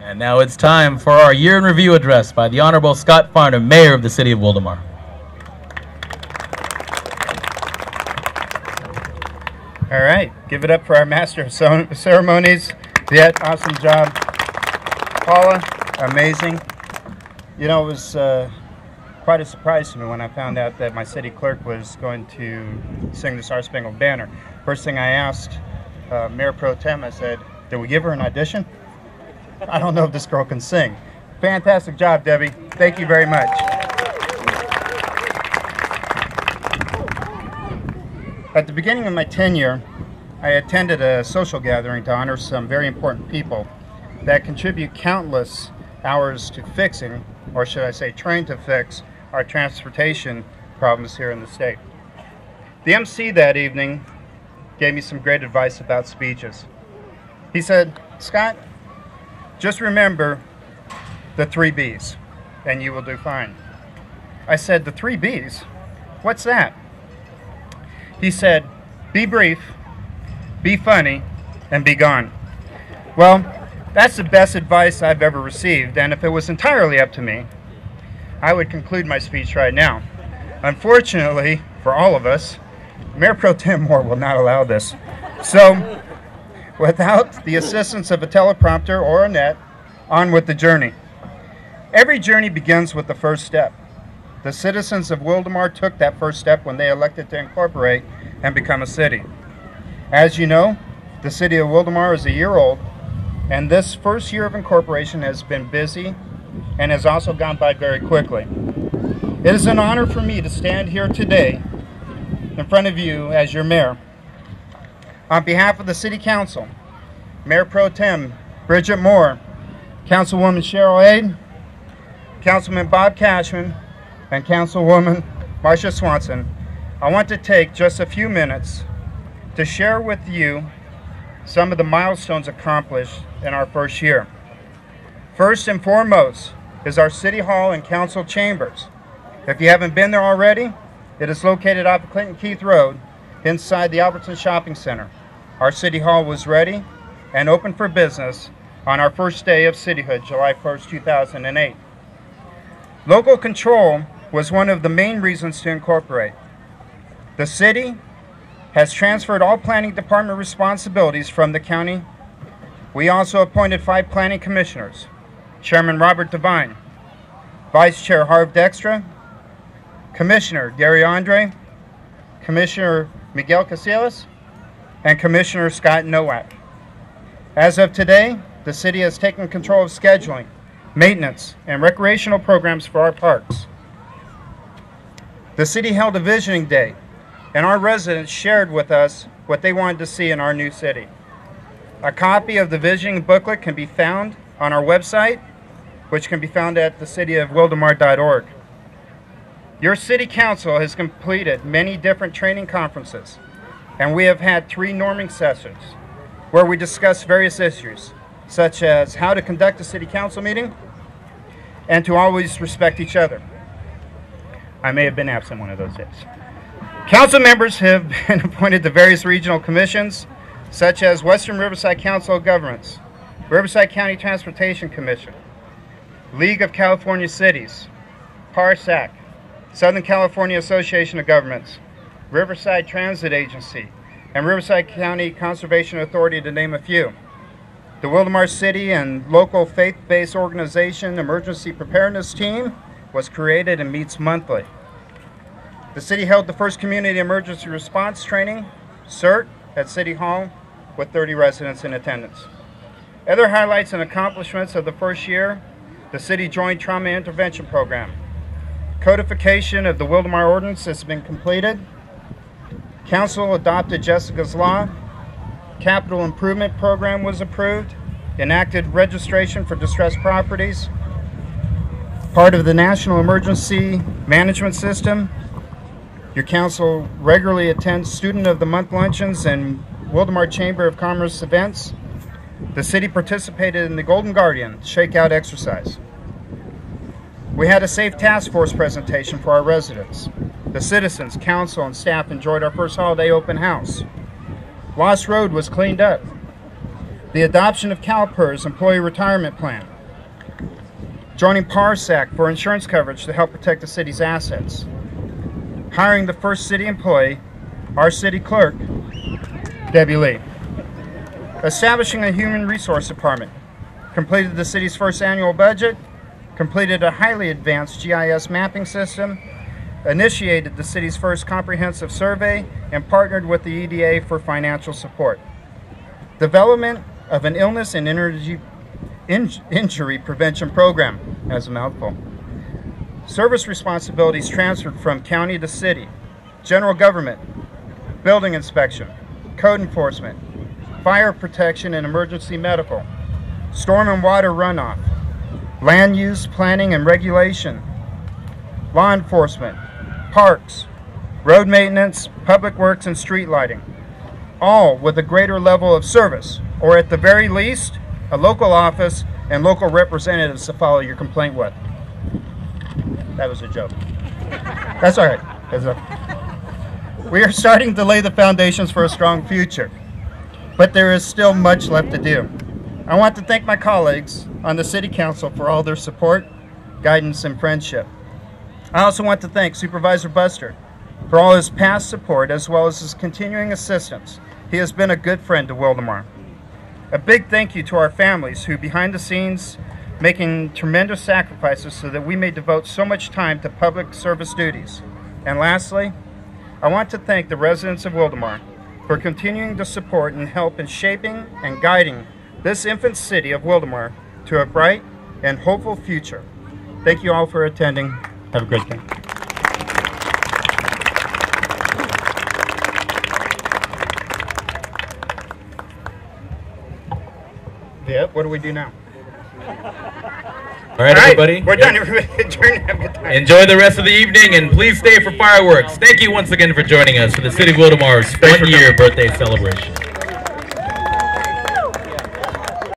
And now it's time for our year in review address by the Honorable Scott Farnam, Mayor of the City of Wildomar. All right, give it up for our Master of Ceremonies. Yet, awesome job. Paula, amazing. You know, it was quite a surprise to me when I found out that my city clerk was going to sing the Star Spangled Banner. First thing I asked Mayor Pro Tem, I said, did we give her an audition? I don't know if this girl can sing. Fantastic job, Debbie. Thank you very much. At the beginning of my tenure, I attended a social gathering to honor some very important people that contribute countless hours to fixing, or should I say trying to fix, our transportation problems here in the state. The MC that evening gave me some great advice about speeches. He said, Scott, just remember the 3 B's and you will do fine. I said, the 3 B's? What's that? He said, be brief, be funny, and be gone. Well, that's the best advice I've ever received, and if it was entirely up to me, I would conclude my speech right now. Unfortunately, for all of us, Mayor Pro Tem Moore will not allow this. So, without the assistance of a teleprompter or a net, on with the journey. Every journey begins with the first step. The citizens of Wildomar took that first step when they elected to incorporate and become a city. As you know, the City of Wildomar is a year old, and this first year of incorporation has been busy and has also gone by very quickly. It is an honor for me to stand here today in front of you as your mayor. On behalf of the City Council, Mayor Pro Tem Bridget Moore, Councilwoman Cheryl Aide, Councilman Bob Cashman, and Councilwoman Marcia Swanson, I want to take just a few minutes to share with you some of the milestones accomplished in our first year. First and foremost is our City Hall and Council Chambers. If you haven't been there already, it is located off of Clinton Keith Road inside the Albertson Shopping Center. Our City Hall was ready and open for business on our first day of cityhood, July 1st, 2008. Local control was one of the main reasons to incorporate. The city has transferred all planning department responsibilities from the county. We also appointed 5 planning commissioners: Chairman Robert Devine, Vice Chair Harv Dextra, Commissioner Gary Andre, Commissioner Miguel Casillas, and Commissioner Scott Nowak. As of today, the city has taken control of scheduling, maintenance, and recreational programs for our parks. The city held a visioning day, and our residents shared with us what they wanted to see in our new city. A copy of the visioning booklet can be found on our website, which can be found at thecityofwildemar.org. Your city council has completed many different training conferences, and we have had 3 norming sessions where we discuss various issues, such as how to conduct a city council meeting and to always respect each other. I may have been absent one of those days. Council members have been appointed to various regional commissions, such as Western Riverside Council of Governments, Riverside County Transportation Commission, League of California Cities, PARSAC, Southern California Association of Governments, Riverside Transit Agency, and Riverside County Conservation Authority, to name a few. The Wildomar City and local faith-based organization Emergency Preparedness Team was created and meets monthly. The city held the first community emergency response training, CERT, at City Hall with 30 residents in attendance. Other highlights and accomplishments of the first year: the city joint trauma intervention program. Codification of the Wildomar Ordinance has been completed. Council adopted Jessica's Law. Capital Improvement Program was approved. Enacted registration for distressed properties. Part of the National Emergency Management System. Your council regularly attends Student of the Month luncheons and Wildomar Chamber of Commerce events. The city participated in the Golden Guardian Shakeout exercise. We had a Safe Task Force presentation for our residents. The citizens, council, and staff enjoyed our first holiday open house. Lost Road was cleaned up. The adoption of CalPERS Employee Retirement Plan. joining PARSAC for insurance coverage to help protect the city's assets, hiring the first city employee, our city clerk, Debbie Lee, establishing a human resource department, completed the city's first annual budget, completed a highly advanced GIS mapping system, initiated the city's first comprehensive survey, and partnered with the EDA for financial support. Development of an illness and injury prevention program, as a mouthful. Service responsibilities transferred from county to city, general government, building inspection, code enforcement, fire protection and emergency medical, storm and water runoff, land use planning and regulation, law enforcement, parks, road maintenance, public works, and street lighting, all with a greater level of service, or at the very least, a local office and local representatives to follow your complaint with. That was a joke. That's all right. We are starting to lay the foundations for a strong future, but there is still much left to do. I want to thank my colleagues on the City Council for all their support, guidance, and friendship. I also want to thank Supervisor Buster for all his past support as well as his continuing assistance. He has been a good friend to Wildomar. A big thank you to our families who, behind the scenes, making tremendous sacrifices so that we may devote so much time to public service duties. And lastly, I want to thank the residents of Wildomar for continuing to support and help in shaping and guiding this infant city of Wildomar to a bright and hopeful future. Thank you all for attending. Have a great day. Yeah, what do we do now? All right, everybody. We're done. Everybody, have a good time. Enjoy the rest of the evening, and please stay for fireworks. Thank you once again for joining us for the City of Wildomar's 1-year birthday celebration.